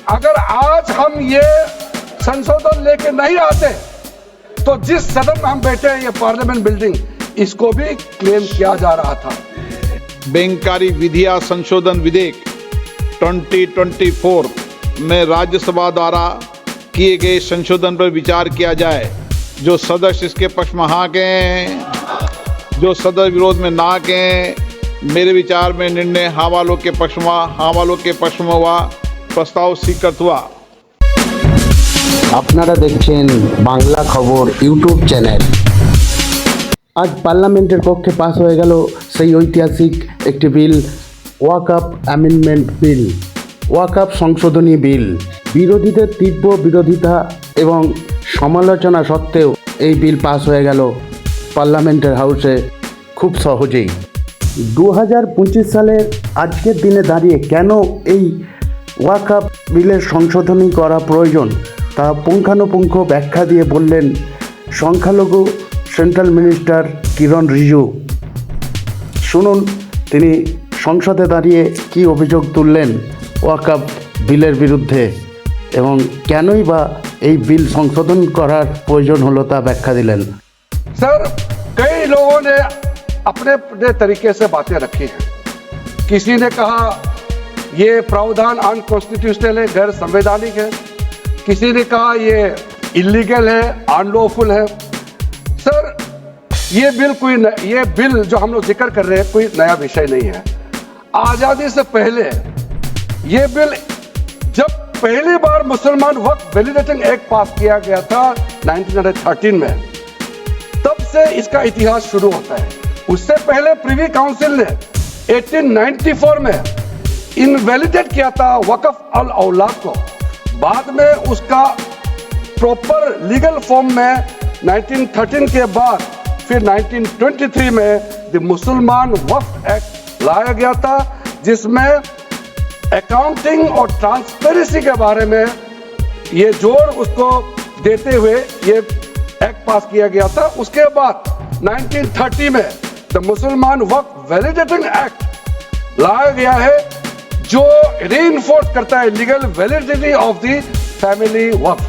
अगर आज हम ये संशोधन लेके नहीं आते तो जिस सदन में हम बैठे हैं ये पार्लियामेंट बिल्डिंग, इसको भी क्लेम किया जा रहा था। बैंककारी विधिया संशोधन विधेयक 2024 में राज्यसभा द्वारा किए गए संशोधन पर विचार किया जाए। जो सदस्य इसके पक्ष में हाँ कहें, जो सदस्य विरोध में ना कहें। मेरे विचार में निर्णय हाँ वालों के पक्ष में, हाँ वालों के पक्ष में हुआ। प्रस्ताव स्वीकृत हुआ। আপনারা দেখছেন বাংলা খবর ইউটিউব চ্যানেল। আজ পার্লামেন্টের পক্ষে পাস হয়ে গেল সেই ঐতিহাসিক একটি বিল, ওয়াকআপ অ্যামেন্ডমেন্ট বিল, ওয়াকআপ সংশোধনী বিল। বিরোধীদের তীব্র বিরোধিতা এবং সমালোচনা সত্ত্বেও এই বিল পাস হয়ে গেল পার্লামেন্টের হাউসে খুব সহজেই। 2025 সালের আজকের দিনে দাঁড়িয়ে কেন এই ওয়াকআপ বিলের সংশোধনী করা প্রয়োজন তা পুঙ্খানুপুঙ্খ ব্যাখ্যা দিয়ে বললেন সংখ্যালঘু সেন্ট্রাল মিনিস্টার কিরণ রিজিজু। শুনুন তিনি সংসদে দাঁড়িয়ে কি অভিযোগ তুললেন ওয়াকআপ বিলের বিরুদ্ধে এবং কেনই বা এই বিল সংশোধন করার প্রয়োজন হলো তা ব্যাখ্যা দিলেন। सर, कई लोगों ने अपने अपने तरीके से बातें रखी हैं। किसी ने कहा ये प्रावधान अनकॉन्स्टिट्यूशनल है, गैर संवैधानिक है। किसी ने कहा ये इलीगल है, अनलॉफुल है। सर, ये बिल जो हम लोग जिक्र कर रहे हैं कोई नया विषय नहीं है। आजादी से पहले ये बिल जब पहली बार मुसलमान वक्फ वैलिडेटिंग एक्ट पास किया गया था 1913 में, तब से इसका इतिहास शुरू होता है। उससे पहले प्रिवी काउंसिल ने 1894 में इनवैलिडेट किया था वक्फ अल औलाद को। बाद में उसका प्रॉपर लीगल फॉर्म में 1913 के बाद फिर 1923 में द मुसलमान वक्फ एक्ट लाया गया था, जिसमें अकाउंटिंग और ट्रांसपेरेंसी के बारे में ये जोर उसको देते हुए ये एक्ट पास किया गया था। उसके बाद 1930 में द मुसलमान वक्फ वैलिडेटिंग एक्ट लाया गया है, जो रीइंफोर्स करता है legal validity of the family waqf.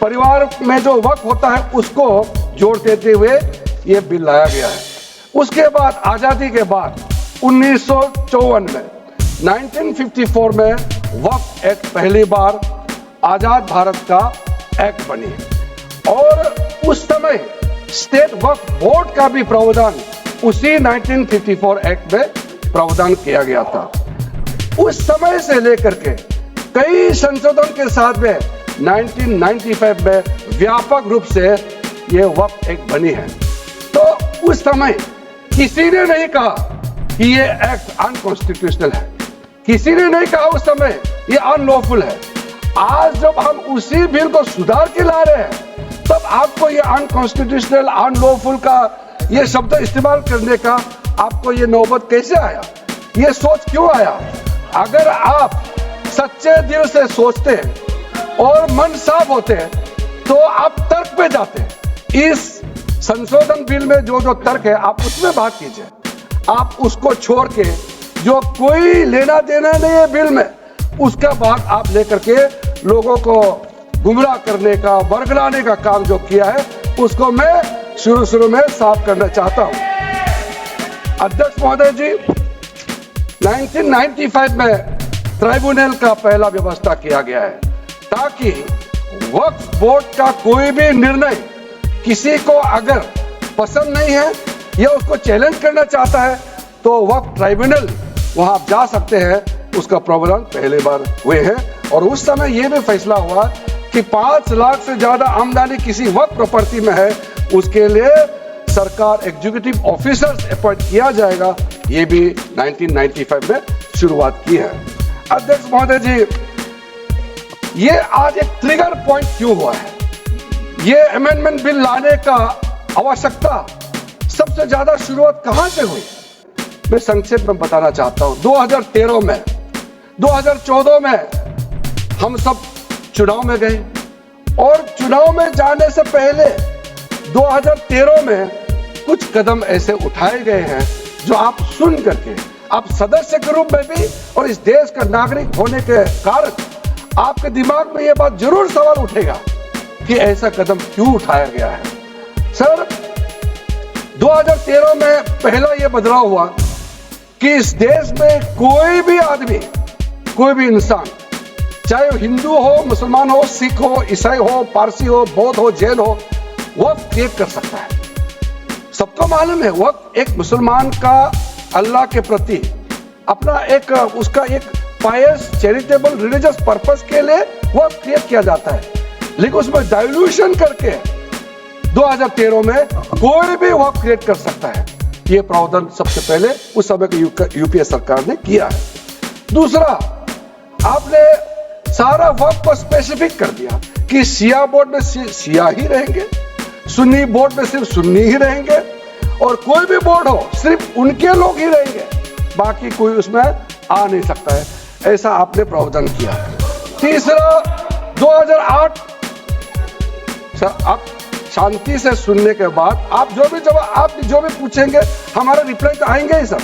परिवार में जो वक्फ होता है उसको जोड़ देते हुए ये बिल लाया गया है। उसके बाद आजादी के बाद 1954 में 1954 में वक्फ एक्ट पहली बार आजाद भारत का एक्ट बनी और उस समय स्टेट वक्फ बोर्ड का भी प्रावधान उसी 1954 एक्ट में प्रावधान किया गया था। उस समय से लेकर के कई संशोधन के साथ में 1995 में व्यापक रूप से ये वक्फ एक्ट बनी है। तो उस समय किसी ने नहीं कहा कि ये एक्ट अनकॉन्स्टिट्यूशनल है, किसी ने नहीं कहा उस समय ये अनलॉफुल है। आज जब हम उसी बिल को सुधार के ला रहे हैं, तब आपको ये अनकॉन्स्टिट्यूशनल अनलॉफुल का ये शब्द इस्तेमाल करने का आपको ये नौबत कैसे आया, ये सोच क्यों आया? अगर आप सच्चे दिल से सोचते और मन साफ होते तो आप तर्क पे जाते। इस संशोधन बिल में जो जो तर्क है आप उसमें बात कीजिए। आप उसको छोड़ के जो कोई लेना देना नहीं है बिल में, उसका बात आप लेकर के लोगों को गुमराह करने का, बरगलाने का काम जो किया है, उसको मैं शुरू में साफ करना चाहता हूं। अध्यक्ष महोदय जी, 1995 में ट्राइब्यूनल का पहला व्यवस्था किया गया है ताकि वक्फ बोर्ड का कोई भी निर्णय किसी को अगर पसंद नहीं है या उसको चैलेंज करना चाहता है तो वक्फ ट्राइब्यूनल वहां आप जा सकते हैं। उसका प्रावधान पहले बार हुए हैं और उस समय यह भी फैसला हुआ कि 5 लाख से ज्यादा आमदनी किसी वक्फ प्रॉपर्टी में है, उसके लिए सरकार एग्जीक्यूटिव ऑफिसर्स अपॉइंट किया जाएगा। ये भी 1995 में शुरुआत की है। अध्यक्ष महोदय जी, ये आज एक ट्रिगर पॉइंट क्यों हुआ है? ये अमेंडमेंट बिल लाने का आवश्यकता सबसे ज्यादा शुरुआत कहां से हुई? मैं संक्षेप में बताना चाहता हूं। 2013 में, 2014 में हम सब चुनाव में गए और चुनाव में जाने से पहले 2013 में कुछ कदम ऐसे उठाए गए हैं जो आप सुन करके, आप सदस्य के रूप में भी और इस देश का नागरिक होने के कारण आपके दिमाग में यह बात जरूर सवाल उठेगा कि ऐसा कदम क्यों उठाया गया है। सर, 2013 में पहला यह बदलाव हुआ कि इस देश में कोई भी आदमी, कोई भी इंसान, चाहे वो हिंदू हो, मुसलमान हो, सिख हो, ईसाई हो, पारसी हो, बौद्ध हो, जैन हो, वक्फ क्रिएट कर सकता है। सबको मालूम है वक्फ एक मुसलमान का अल्लाह के प्रति अपना एक उसका एक पायस चैरिटेबल रिलीजियस पर्पस के लिए वक्फ क्रिएट किया जाता है, लेकिन उसमें डाइल्यूशन करके 2013 में कोई भी वक्फ क्रिएट कर सकता है। ये प्रावधान सबसे पहले उस समय की यूपीए सरकार ने किया है। दूसरा, आपने सारा वक्फ को स्पेसिफिक कर दिया कि शिया बोर्ड में शिया ही रहेंगे, सुन्नी बोर्ड में सिर्फ सुन्नी ही रहेंगे, और कोई भी बोर्ड हो सिर्फ उनके लोग ही रहेंगे, बाकी कोई उसमें आ नहीं सकता है। ऐसा आपने प्रावधान किया। तीसरा, 2008, सर आप शांति से सुनने के बाद आप जो भी पूछेंगे हमारा रिप्लाई तो आएंगे ही सर।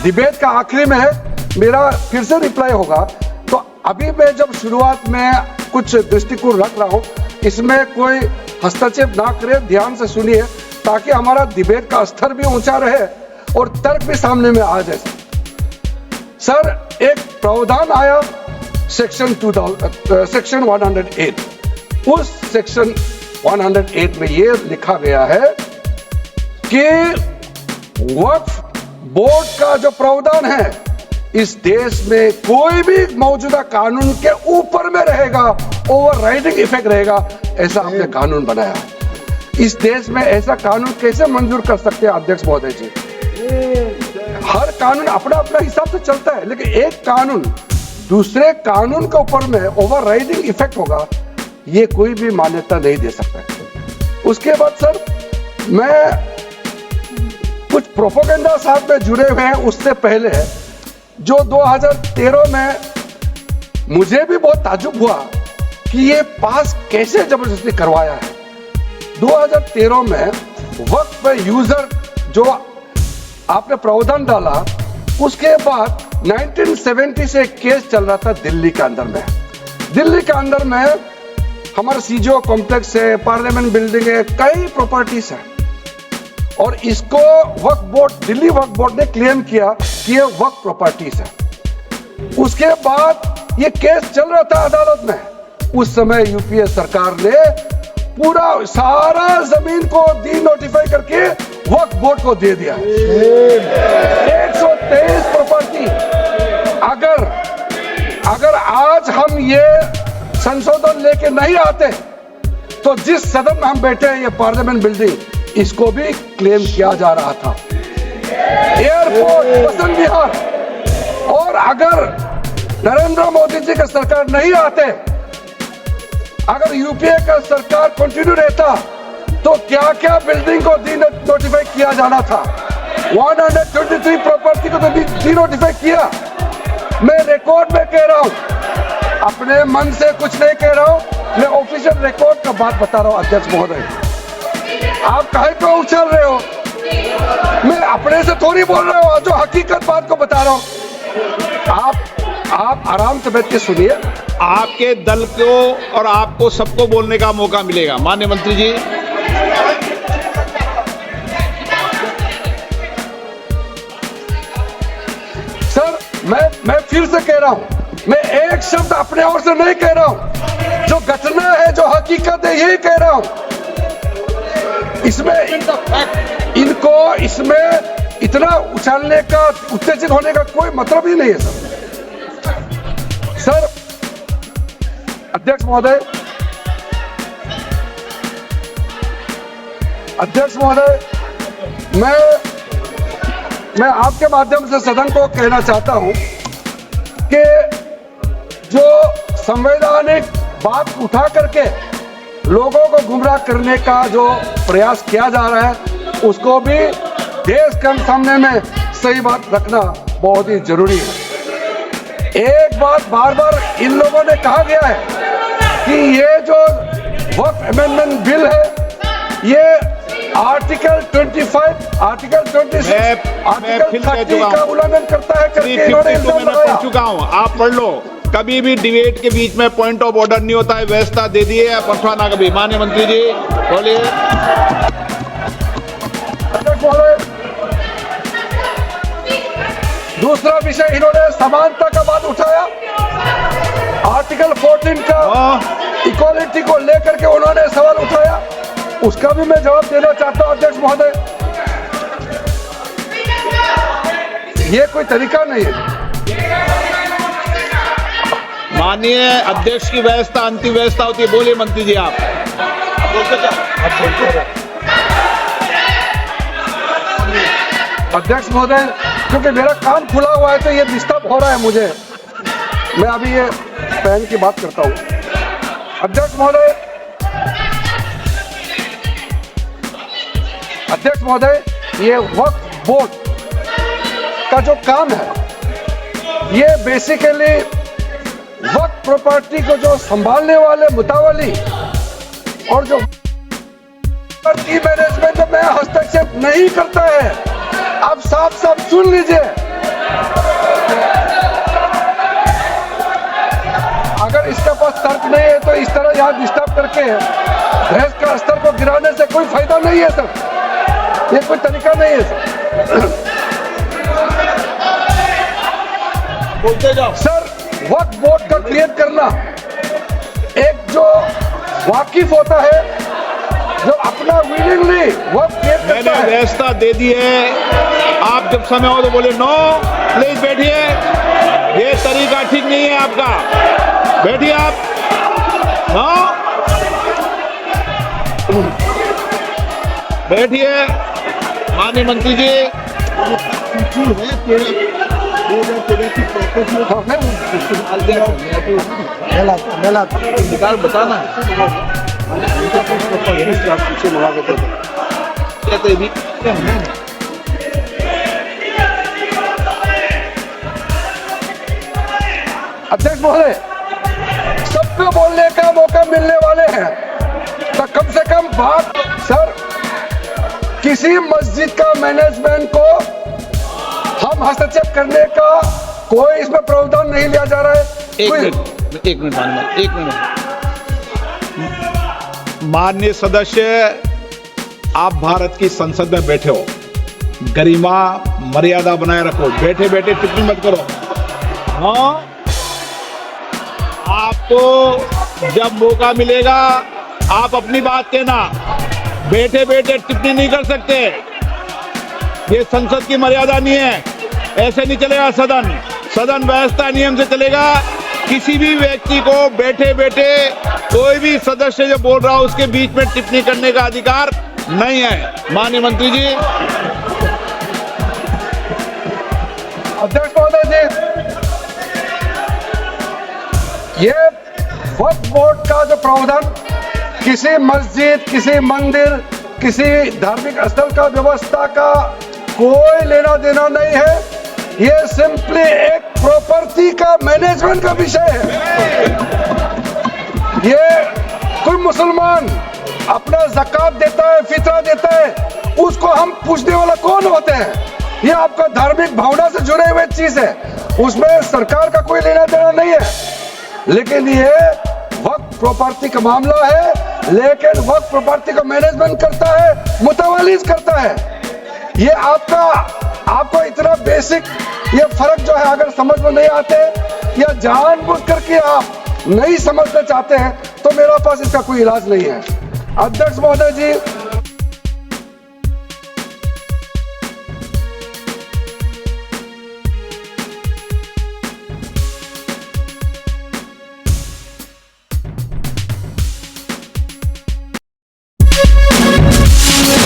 डिबेट का आखिरी में मेरा फिर से रिप्लाई होगा। तो अभी मैं जब शुरुआत में कुछ दृष्टिकोण रख रहा हूं, इसमें कोई हस्तक्षेप ना करे, ध्यान से सुनिए ताकि हमारा डिबेट का स्तर भी ऊंचा रहे और तर्क भी सामने में आ जाए। सर, एक प्रावधान आया सेक्शन 108। उस सेक्शन 108 में यह लिखा गया है कि वक्फ बोर्ड का जो प्रावधान है इस देश में कोई भी मौजूदा कानून के ऊपर में रहेगा, ओवरराइडिंग इफेक्ट रहेगा। ऐसा आपने कानून बनाया है। इस देश में ऐसा कानून कैसे मंजूर कर सकते हैं अध्यक्ष महोदय जी? हर कानून अपना अपना हिसाब से चलता है, लेकिन एक कानून दूसरे कानून के ऊपर में ओवरराइडिंग इफेक्ट होगा, ये कोई भी मान्यता नहीं दे सकता है। उसके बाद सर, मैं कुछ प्रोपेगेंडा साथ में जुड़े हुए हैं उससे पहले जो 2013 में मुझे भी बहुत ताज्जुब हुआ कि ये पास कैसे जबरदस्ती करवाया है। 2013 में वक्फ यूजर जो आपने प्रावधान डाला, उसके बाद 1970 से एक केस चल रहा था दिल्ली के अंदर में। दिल्ली के अंदर में हमारा सीजीओ कॉम्प्लेक्स है, पार्लियामेंट बिल्डिंग है, कई प्रॉपर्टीज है, और इसको वक्फ बोर्ड, दिल्ली वक्फ बोर्ड ने क्लेम किया कि ये वक्फ प्रॉपर्टीज है। उसके बाद ये केस चल रहा था अदालत में। उस समय यूपीए सरकार ने पूरा सारा जमीन को डी नोटिफाई करके वक्फ बोर्ड को दे दिया। 123 प्रॉपर्टी। अगर आज हम ये संशोधन लेके नहीं आते तो जिस सदन में हम बैठे हैं, ये पार्लियामेंट बिल्डिंग, इसको भी क्लेम किया जा रहा था। एयरपोर्ट, बसंत विहार, और अगर नरेंद्र मोदी जी का सरकार नहीं आते, अगर यूपीए का सरकार कंटिन्यू रहता, तो क्या क्या बिल्डिंग को डी नोटिफाई किया जाना था। 123 प्रॉपर्टी को तो डी नोटिफाई किया। मैं रिकॉर्ड में कह रहा हूं, अपने मन से कुछ नहीं कह रहा हूं, मैं ऑफिशियल रिकॉर्ड का बात बता रहा हूं। अध्यक्ष महोदय, आप काहे को उछल रहे हो? मैं अपने से थोड़ी बोल रहा हूं, जो हकीकत बात को बता रहा हूं। आप आराम से बैठ के सुनिए। आपके दल को और आपको सबको बोलने का मौका मिलेगा। माननीय मंत्री जी, सर, मैं फिर से कह रहा हूं, मैं एक शब्द अपने ओर से नहीं कह रहा हूं, जो घटना है, जो हकीकत है, यही कह रहा हूं। इनको इसमें इतना उछालने का, उत्तेजित होने का कोई मतलब ही नहीं है सर। अध्यक्ष महोदय, मैं आपके माध्यम से सदन को कहना चाहता हूं कि जो संवैधानिक बात उठा करके लोगों को गुमराह करने का जो प्रयास किया जा रहा है, उसको भी देश के सामने में सही बात रखना बहुत ही जरूरी है। एक बात बार बार इन लोगों ने कहा गया है कि ये जो वक्फ अमेंडमेंट बिल है, ये आर्टिकल 25, आर्टिकल 26, आर्टिकल 30 का उल्लंघन करता है करके इन्होंने इल्जाम लगाया। पढ़ चुका हूं, आप पढ़ लो। कभी भी डिबेट के बीच में पॉइंट ऑफ ऑर्डर नहीं होता है, व्यवस्था दे दी है, पछवाना कभी। माननीय मंत्री जी बोलिए। अध्यक्ष महोदय, दूसरा विषय इन्होंने समानता का बात उठाया। आर्टिकल 14 का इक्वालिटी को लेकर के उन्होंने सवाल उठाया, उसका भी मैं जवाब देना चाहता हूं अध्यक्ष महोदय। ये कोई तरीका नहीं है। माननीय अध्यक्ष की व्यवस्था अंतिम व्यवस्था होती है। बोलिए मंत्री जी आप। अध्यक्ष महोदय, क्योंकि मेरा कान खुला हुआ है तो ये डिस्टर्ब हो रहा है मुझे। मैं अभी ये फैन की बात करता हूँ। अध्यक्ष महोदय, ये वक्फ बोर्ड का जो काम है, ये बेसिकली वक्फ प्रॉपर्टी को जो संभालने वाले मुतावली और जो प्रॉपर्टी मैनेजमेंट में हस्तक्षेप नहीं करता है। आप साफ साफ सुन लीजिए, अगर इसके पास तर्क नहीं है तो इस तरह यहाँ डिस्टर्ब करके बहस का स्तर को गिराने से कोई फायदा नहीं है सर। ये कोई तरीका नहीं है सर। बोलते जाओ सर, वक्फ बोर्ड का क्रिएट करना एक जो वाकिफ होता है, जो अपना विलिंगली वक्फ क्रिएट करता मैंने है। व्यवस्था दे दी है। आप जब समय हो तो बोले नो, प्लीज बैठिए। ये तरीका ठीक नहीं है आपका। बैठिए आप। नो, बैठिए। माननीय मंत्री जी, निकाल बताना अध्यक्ष महोदय, सबको बोलने का मौका मिलने वाले हैं तो कम से कम बात। सर, किसी मस्जिद का मैनेजमेंट को हम हस्तक्षेप करने का कोई इसमें प्रावधान नहीं लिया जा रहा है। एक मिनट माननीय, एक मिनट। माननीय सदस्य, आप भारत की संसद में बैठे हो, गरिमा मर्यादा बनाए रखो। बैठे बैठे टिप्पणी मत करो। हाँ, आपको जब मौका मिलेगा आप अपनी बात कहना। बैठे बैठे टिप्पणी नहीं कर सकते। ये संसद की मर्यादा नहीं है। ऐसे नहीं चलेगा सदन। सदन व्यवस्था नियम से चलेगा। किसी भी व्यक्ति को बैठे बैठे कोई भी सदस्य जो बोल रहा हो उसके बीच में टिप्पणी करने का अधिकार नहीं है। माननीय मंत्री जी। अध्यक्ष महोदय जी, ये वक्फ बोर्ड का जो प्रावधान किसी मस्जिद, किसी मंदिर, किसी धार्मिक स्थल का व्यवस्था का कोई लेना देना नहीं है। ये सिंपली एक प्रॉपर्टी का मैनेजमेंट का विषय है। ये कोई मुसलमान अपना ज़कात देता है, फितरा देता है, उसको हम पूछने वाला कौन होते हैं? ये आपका धार्मिक भावना से जुड़े हुए चीज है, उसमें सरकार का कोई लेना देना नहीं है। लेकिन ये वक्फ प्रॉपर्टी का मामला है, लेकिन वक्फ प्रॉपर्टी का मैनेजमेंट करता है, मुतवल्लिज करता है। ये आपको इतना बेसिक ये फर्क जो है अगर समझ में नहीं आते या जानबूझ करके आप नहीं समझना चाहते हैं तो मेरा पास इसका कोई इलाज नहीं है। अध्यक्ष महोदय जी,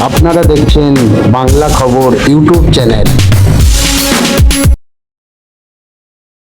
আপনারা দেখছেন বাংলা খবর ইউটিউব চ্যানেল।